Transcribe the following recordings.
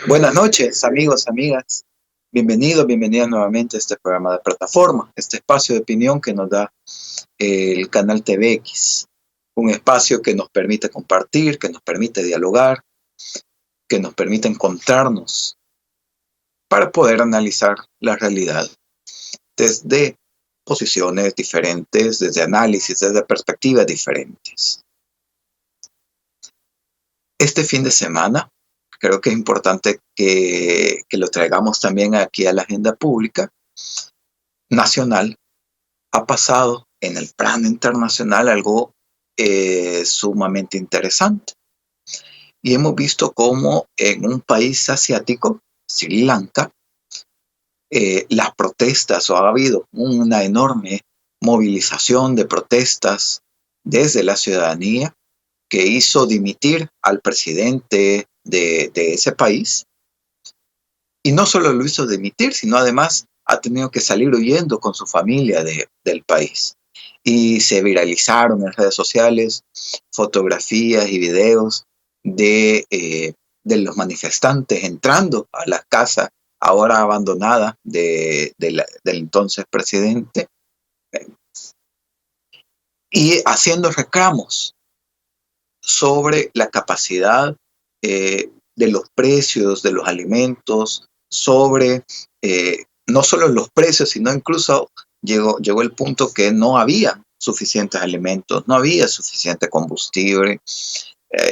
Buenas noches, amigos, amigas. Bienvenidos, bienvenidas nuevamente a este programa de plataforma, este espacio de opinión que nos da el canal TVX. Un espacio que nos permite compartir, que nos permite dialogar, que nos permite encontrarnos para poder analizar la realidad desde posiciones diferentes, desde análisis, desde perspectivas diferentes. Este fin de semana creo que es importante que lo traigamos también aquí a la agenda pública nacional. Ha pasado en el plano internacional algo sumamente interesante. Y hemos visto cómo en un país asiático, Sri Lanka, las protestas, o ha habido una enorme movilización de protestas desde la ciudadanía que hizo dimitir al presidente de ese país. Y no solo lo hizo dimitir, sino además ha tenido que salir huyendo con su familia del país. Y se viralizaron en redes sociales fotografías y videos de los manifestantes entrando a la casa ahora abandonada del entonces presidente y haciendo reclamos sobre la capacidad de los precios de los alimentos, sobre no solo los precios, sino incluso llegó el punto que no había suficientes alimentos, no había suficiente combustible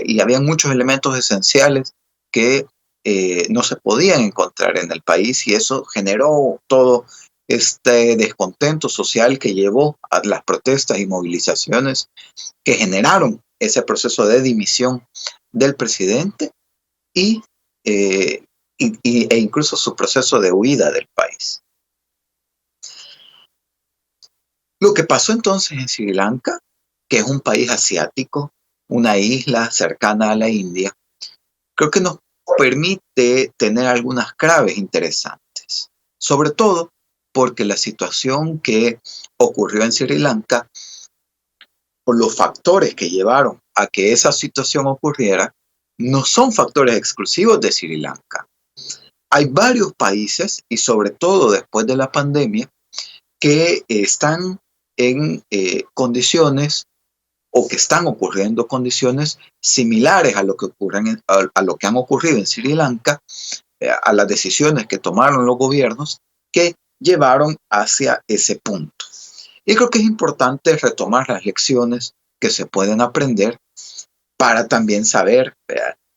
y había muchos elementos esenciales que no se podían encontrar en el país, y eso generó todo este descontento social que llevó a las protestas y movilizaciones que generaron ese proceso de dimisión del presidente y, eh, e incluso su proceso de huida del país. Lo que pasó entonces en Sri Lanka, que es un país asiático, una isla cercana a la India, creo que nos permite tener algunas claves interesantes, sobre todo porque la situación que ocurrió en Sri Lanka, por los factores que llevaron a que esa situación ocurriera, no son factores exclusivos de Sri Lanka. Hay varios países, y sobre todo después de la pandemia, que están en condiciones o que están ocurriendo condiciones similares a lo que, a lo que han ocurrido en Sri Lanka, a las decisiones que tomaron los gobiernos que llevaron hacia ese punto. Y creo que es importante retomar las lecciones que se pueden aprender para también saber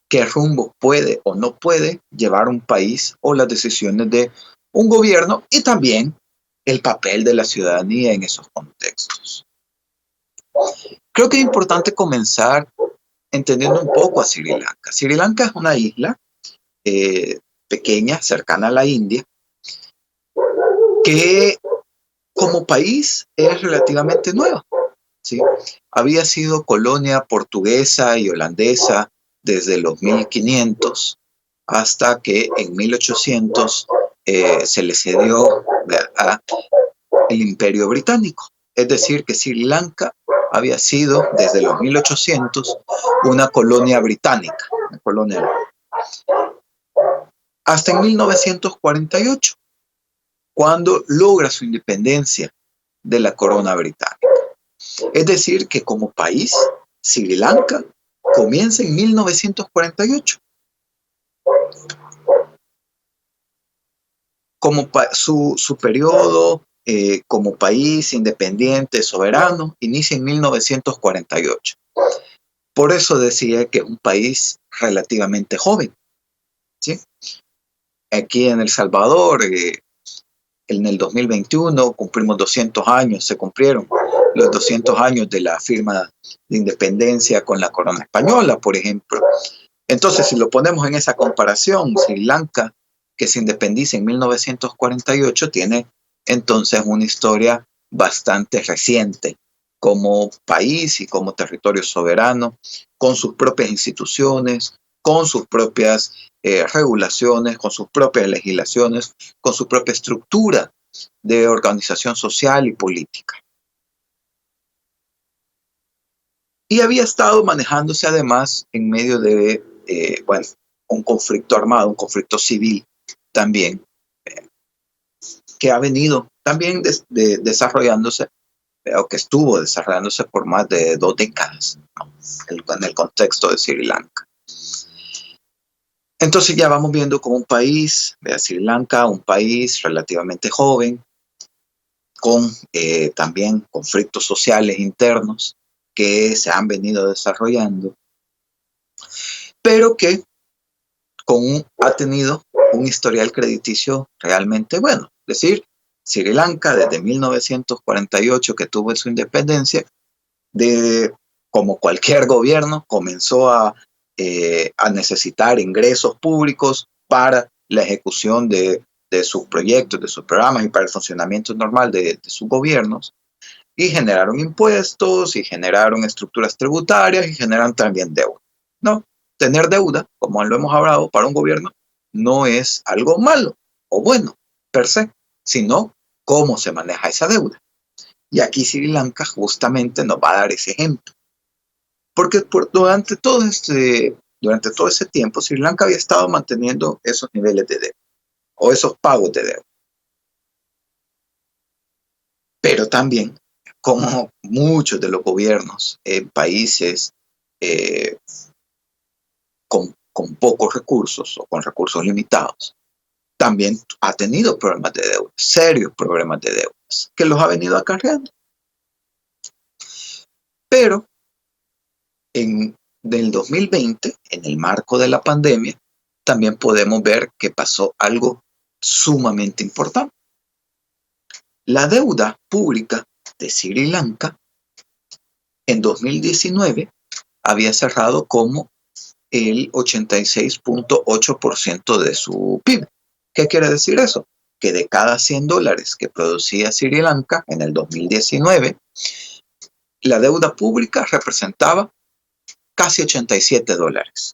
qué rumbo puede o no puede llevar un país o las decisiones de un gobierno, y también el papel de la ciudadanía en esos contextos. Creo que es importante comenzar entendiendo un poco a Sri Lanka. Sri Lanka es una isla pequeña, cercana a la India, que como país es relativamente nueva. ¿Sí? Había sido colonia portuguesa y holandesa desde los 1500 hasta que en 1800 se le cedió al Imperio Británico. Es decir, que Sri Lanka había sido desde los 1800 una colonia británica, una colonia, hasta en 1948, cuando logra su independencia de la corona británica. Es decir, que como país, Sri Lanka comienza en 1948. Como su periodo como país independiente, soberano, inicia en 1948. Por eso decía que es un país relativamente joven. ¿Sí? Aquí en El Salvador, en el 2021 cumplimos 200 años, se cumplieron los 200 años de la firma de independencia con la corona española, por ejemplo. Entonces, si lo ponemos en esa comparación, Sri Lanka, que se independiza en 1948, tiene entonces una historia bastante reciente como país y como territorio soberano, con sus propias instituciones, con sus propias regulaciones, con sus propias legislaciones, con su propia estructura de organización social y política. Y había estado manejándose además en medio de, un conflicto armado, un conflicto civil también, que ha venido también desarrollándose, o que estuvo desarrollándose por más de 2 décadas, ¿no? En el contexto de Sri Lanka. Entonces ya vamos viendo como un país, Sri Lanka, un país relativamente joven, con también conflictos sociales internos que se han venido desarrollando, pero que ha tenido un historial crediticio realmente bueno. Es decir, Sri Lanka desde 1948, que tuvo su independencia, como cualquier gobierno, comenzó a necesitar ingresos públicos para la ejecución de sus proyectos, de sus programas y para el funcionamiento normal de sus gobiernos, y generaron impuestos y generaron estructuras tributarias y generan también deuda, ¿no? Tener deuda, como lo hemos hablado, para un gobierno no es algo malo o bueno per se, sino cómo se maneja esa deuda. Y aquí Sri Lanka justamente nos va a dar ese ejemplo. Porque durante todo ese tiempo, Sri Lanka había estado manteniendo esos niveles de deuda o esos pagos de deuda. Pero también, como muchos de los gobiernos en países con pocos recursos o con recursos limitados, también ha tenido problemas de deuda, serios problemas de deudas, que los ha venido acarreando. Pero del 2020, en el marco de la pandemia, también podemos ver que pasó algo sumamente importante. La deuda pública de Sri Lanka en 2019 había cerrado como el 86.8% de su PIB. ¿Qué quiere decir eso? Que de cada $100 que producía Sri Lanka en el 2019, la deuda pública representaba casi $87.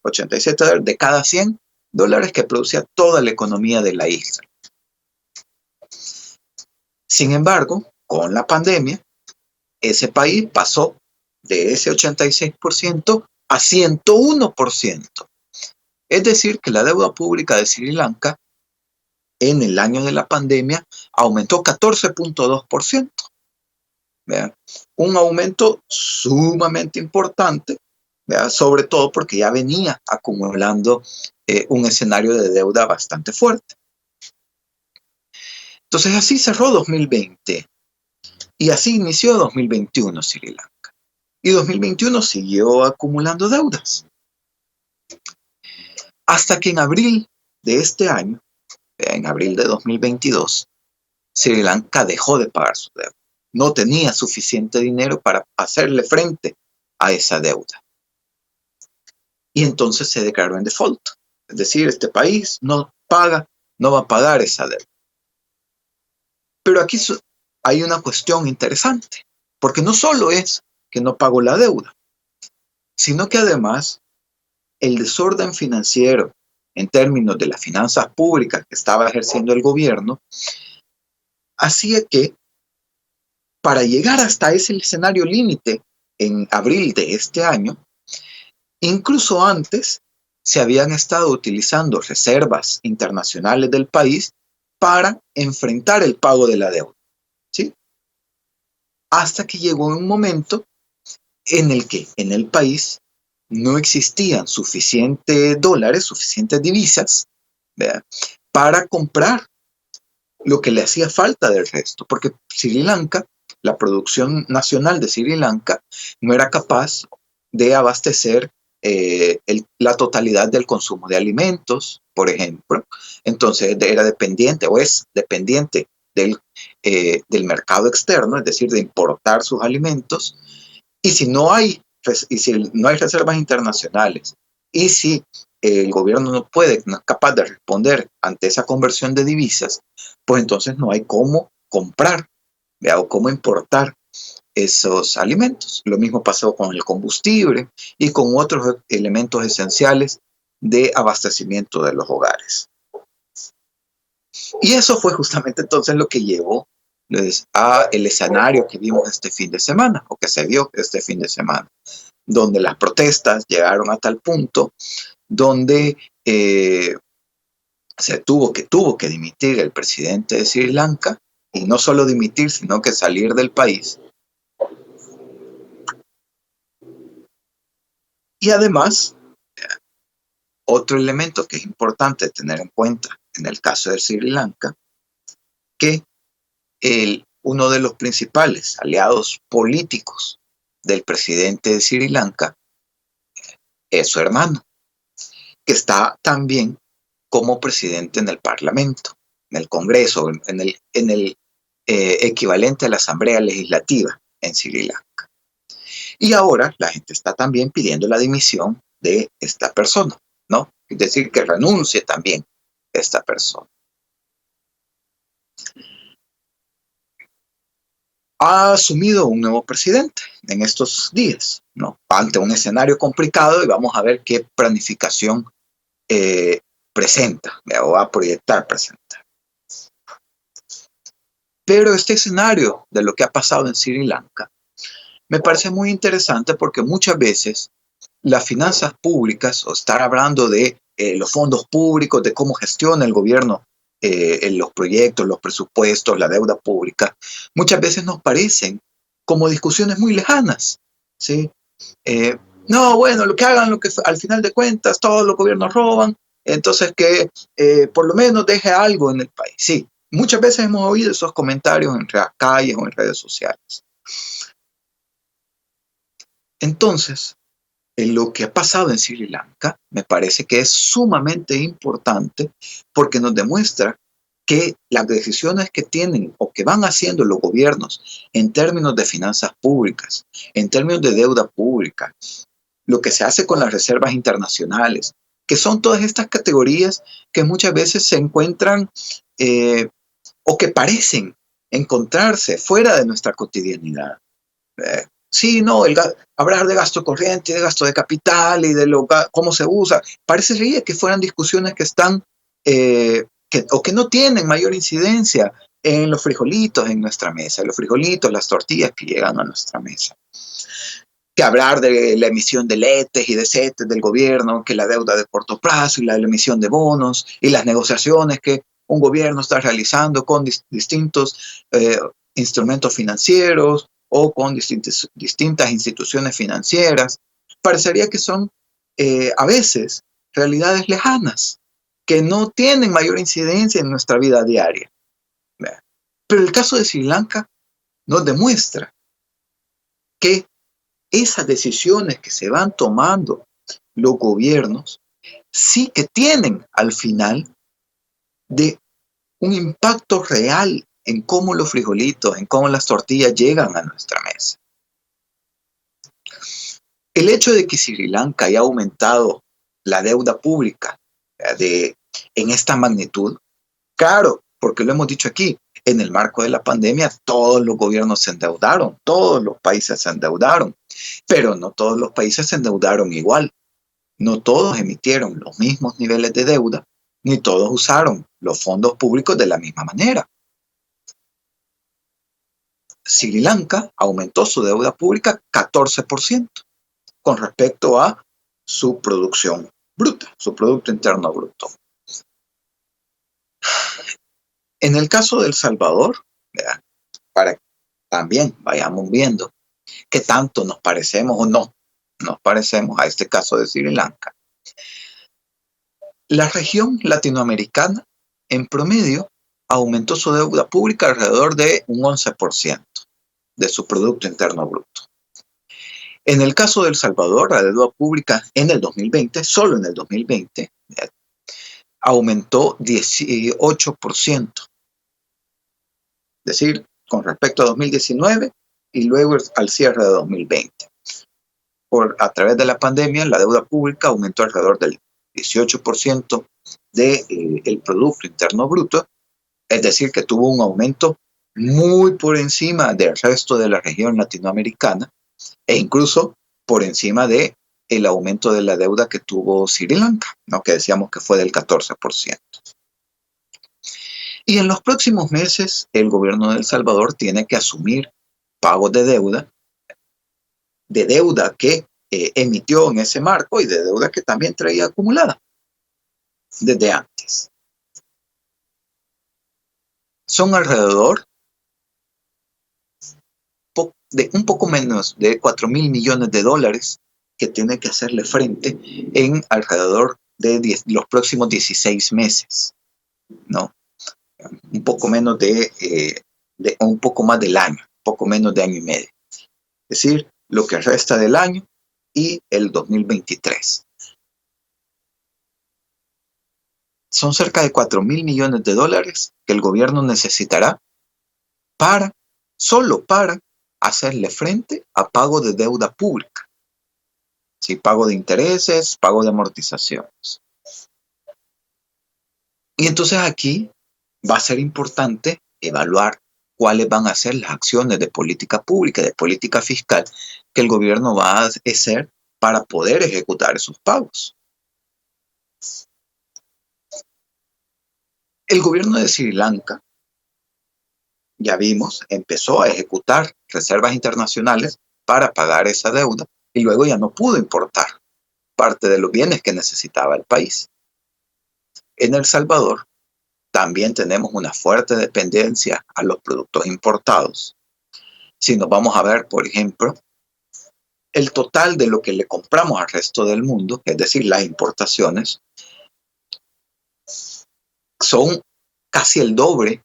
$87 de cada $100 que producía toda la economía de la isla. Sin embargo, con la pandemia, ese país pasó de ese 86% a 101%. Es decir, que la deuda pública de Sri Lanka en el año de la pandemia aumentó 14.2%. ¿Vean? Un aumento sumamente importante, ¿vean? Sobre todo porque ya venía acumulando un escenario de deuda bastante fuerte. Entonces así cerró 2020 y así inició 2021 Sri Lanka. Y 2021 siguió acumulando deudas. Hasta que en abril de este año, en abril de 2022, Sri Lanka dejó de pagar su deuda. No tenía suficiente dinero para hacerle frente a esa deuda. Y entonces se declaró en default. Es decir, este país no va a pagar esa deuda. Pero aquí hay una cuestión interesante, porque no solo es que no pagó la deuda, sino que además el desorden financiero en términos de las finanzas públicas que estaba ejerciendo el gobierno hacía que para llegar hasta ese escenario límite en abril de este año, incluso antes se habían estado utilizando reservas internacionales del país para enfrentar el pago de la deuda, ¿sí? Hasta que llegó un momento en el que en el país no existían suficientes dólares, suficientes divisas, ¿verdad?, para comprar lo que le hacía falta del resto, porque Sri Lanka, la producción nacional de Sri Lanka, no era capaz de abastecer la totalidad del consumo de alimentos, por ejemplo. Entonces era dependiente o es dependiente del mercado externo, es decir, de importar sus alimentos. Y si no hay reservas internacionales y si el gobierno no es capaz de responder ante esa conversión de divisas, pues entonces no hay cómo comprar, ¿verdad?, o cómo importar esos alimentos. Lo mismo pasó con el combustible y con otros elementos esenciales de abastecimiento de los hogares. Y eso fue justamente entonces lo que llevó a el escenario que vimos este fin de semana, o que se vio este fin de semana, donde las protestas llegaron a tal punto donde eh, tuvo que dimitir el presidente de Sri Lanka, y no solo dimitir, sino que salir del país. Y además, otro elemento que es importante tener en cuenta en el caso de Sri Lanka, que uno de los principales aliados políticos del presidente de Sri Lanka es su hermano, que está también como presidente en el Parlamento, en el Congreso, en el equivalente a la Asamblea Legislativa en Sri Lanka. Y ahora la gente está también pidiendo la dimisión de esta persona, ¿no? Es decir, que renuncie también esta persona. Ha asumido un nuevo presidente en estos días, ¿no? Ante un escenario complicado, y vamos a ver qué planificación presenta, o va a proyectar presentar. Pero este escenario de lo que ha pasado en Sri Lanka me parece muy interesante, porque muchas veces las finanzas públicas, o estar hablando de los fondos públicos, de cómo gestiona el gobierno en los proyectos, los presupuestos, la deuda pública, muchas veces nos parecen como discusiones muy lejanas, ¿sí? No, bueno, lo que hagan, lo que al final de cuentas todos los gobiernos roban, entonces que por lo menos deje algo en el país. Sí, muchas veces hemos oído esos comentarios en las calles o en redes sociales. Entonces, en lo que ha pasado en Sri Lanka me parece que es sumamente importante, porque nos demuestra que las decisiones que tienen o que van haciendo los gobiernos en términos de finanzas públicas, en términos de deuda pública, lo que se hace con las reservas internacionales, que son todas estas categorías que muchas veces se encuentran o que parecen encontrarse fuera de nuestra cotidianidad. Sí, no, hablar de gasto corriente, de gasto de capital y de cómo se usa, parecería que fueran discusiones que están o que no tienen mayor incidencia en los frijolitos en nuestra mesa, los frijolitos, las tortillas que llegan a nuestra mesa. Que hablar de la emisión de letes y de CETES del gobierno, que la deuda de corto plazo y la emisión de bonos y las negociaciones que un gobierno está realizando con distintos instrumentos financieros o con distintas instituciones financieras, parecería que son a veces realidades lejanas, que no tienen mayor incidencia en nuestra vida diaria. Pero el caso de Sri Lanka nos demuestra que esas decisiones que se van tomando los gobiernos sí que tienen al final de un impacto real en cómo los frijolitos, en cómo las tortillas llegan a nuestra mesa. El hecho de que Sri Lanka haya aumentado la deuda pública en esta magnitud, claro, porque lo hemos dicho aquí, en el marco de la pandemia todos los gobiernos se endeudaron, todos los países se endeudaron, pero no todos los países se endeudaron igual. No todos emitieron los mismos niveles de deuda, ni todos usaron los fondos públicos de la misma manera. Sri Lanka aumentó su deuda pública 14% con respecto a su producción bruta, su Producto Interno Bruto. En el caso de El Salvador, para que también vayamos viendo qué tanto nos parecemos o no nos parecemos a este caso de Sri Lanka, la región latinoamericana en promedio aumentó su deuda pública alrededor de un 11% de su Producto Interno Bruto. En el caso de El Salvador, la deuda pública en el 2020, solo en el 2020, aumentó 18%. Es decir, con respecto a 2019 y luego al cierre de 2020. A través de la pandemia, la deuda pública aumentó alrededor del 18% del Producto Interno Bruto, es decir, que tuvo un aumento muy por encima del resto de la región latinoamericana e incluso por encima del aumento de la deuda que tuvo Sri Lanka, ¿no? Que decíamos que fue del 14%. Y en los próximos meses, el gobierno de El Salvador tiene que asumir pagos de deuda que emitió en ese marco y de deuda que también traía acumulada. desde antes. Son alrededor de un poco menos de 4.000 millones de dólares que tiene que hacerle frente en alrededor de los próximos 16 meses, ¿no? Un poco menos un poco más del año, un poco menos de año y medio. Es decir, lo que resta del año y el 2023. Son cerca de 4.000 millones de dólares que el gobierno necesitará solo para hacerle frente a pago de deuda pública. Sí, pago de intereses, pago de amortizaciones. Y entonces aquí va a ser importante evaluar cuáles van a ser las acciones de política pública, de política fiscal, que el gobierno va a hacer para poder ejecutar esos pagos. El gobierno de Sri Lanka, ya vimos, empezó a ejecutar reservas internacionales para pagar esa deuda y luego ya no pudo importar parte de los bienes que necesitaba el país. En El Salvador también tenemos una fuerte dependencia a los productos importados. Si nos vamos a ver, por ejemplo, el total de lo que le compramos al resto del mundo, es decir, las importaciones, son casi el doble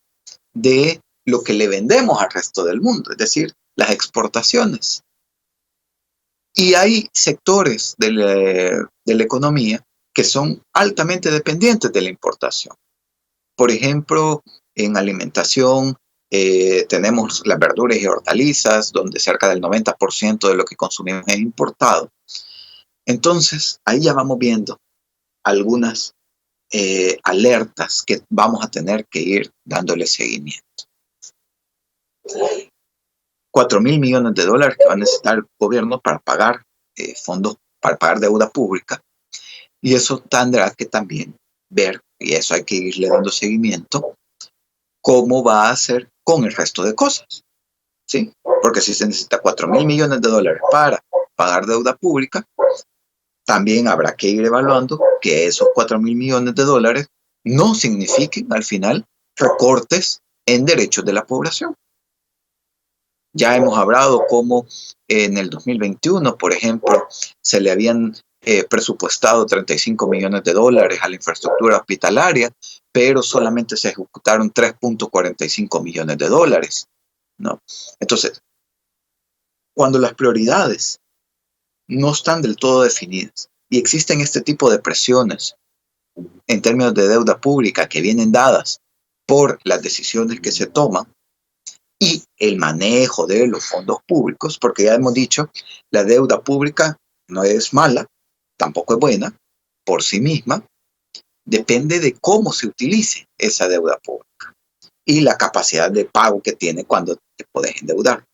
de lo que le vendemos al resto del mundo, es decir, las exportaciones. Y hay sectores de la economía que son altamente dependientes de la importación. Por ejemplo, en alimentación tenemos las verduras y hortalizas, donde cerca del 90% de lo que consumimos es importado. Entonces, ahí ya vamos viendo algunas alertas que vamos a tener que ir dándole seguimiento. 4.000 millones de dólares que va a necesitar el gobierno para pagar fondos, para pagar deuda pública. Y eso tendrá que también ver, y eso hay que irle dando seguimiento, cómo va a hacer con el resto de cosas. ¿Sí? Porque si se necesita 4.000 millones de dólares para pagar deuda pública, también habrá que ir evaluando que esos 4.000 millones de dólares no signifiquen al final recortes en derechos de la población. Ya hemos hablado cómo en el 2021, por ejemplo, se le habían presupuestado 35 millones de dólares a la infraestructura hospitalaria, pero solamente se ejecutaron 3.45 millones de dólares, ¿no? Entonces, cuando las prioridades no están del todo definidas y existen este tipo de presiones en términos de deuda pública que vienen dadas por las decisiones que se toman y el manejo de los fondos públicos, porque ya hemos dicho, la deuda pública no es mala, tampoco es buena por sí misma, depende de cómo se utilice esa deuda pública y la capacidad de pago que tiene cuando te puedes endeudar.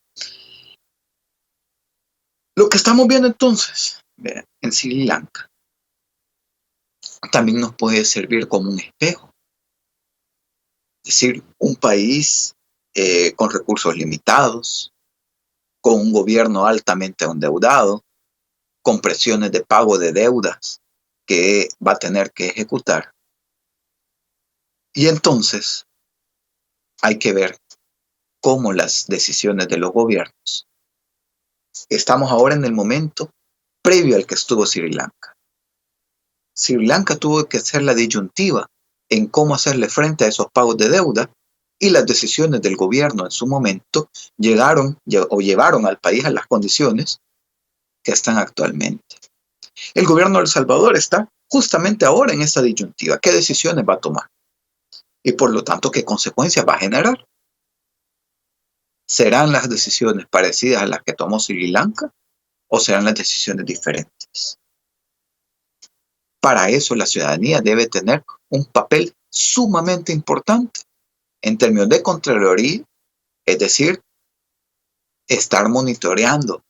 Lo que estamos viendo entonces en Sri Lanka también nos puede servir como un espejo. Es decir, un país con recursos limitados, con un gobierno altamente endeudado, con presiones de pago de deudas que va a tener que ejecutar. Y entonces hay que ver cómo las decisiones de los gobiernos. Estamos ahora en el momento previo al que estuvo Sri Lanka. Sri Lanka tuvo que hacer la disyuntiva en cómo hacerle frente a esos pagos de deuda y las decisiones del gobierno en su momento llevaron al país a las condiciones que están actualmente. El gobierno de El Salvador está justamente ahora en esta disyuntiva. ¿Qué decisiones va a tomar? Y por lo tanto, ¿qué consecuencias va a generar? ¿Serán las decisiones parecidas a las que tomó Sri Lanka o serán las decisiones diferentes? Para eso la ciudadanía debe tener un papel sumamente importante en términos de Contraloría, es decir, estar monitoreando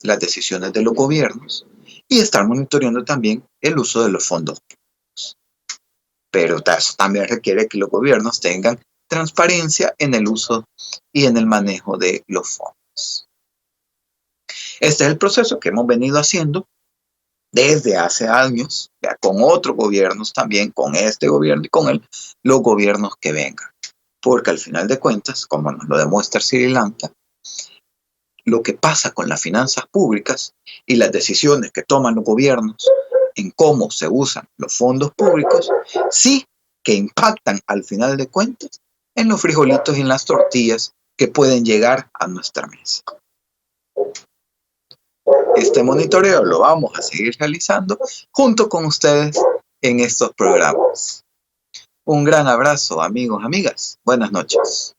las decisiones de los gobiernos y estar monitoreando también el uso de los fondos públicos. Pero eso también requiere que los gobiernos tengan transparencia en el uso y en el manejo de los fondos. Este es el proceso que hemos venido haciendo desde hace años, ya con otros gobiernos también, con este gobierno y con los gobiernos que vengan. Porque al final de cuentas, como nos lo demuestra Sri Lanka, lo que pasa con las finanzas públicas y las decisiones que toman los gobiernos en cómo se usan los fondos públicos, sí que impactan al final de cuentas en los frijolitos y en las tortillas que pueden llegar a nuestra mesa. Este monitoreo lo vamos a seguir realizando junto con ustedes en estos programas. Un gran abrazo, amigos, amigas. Buenas noches.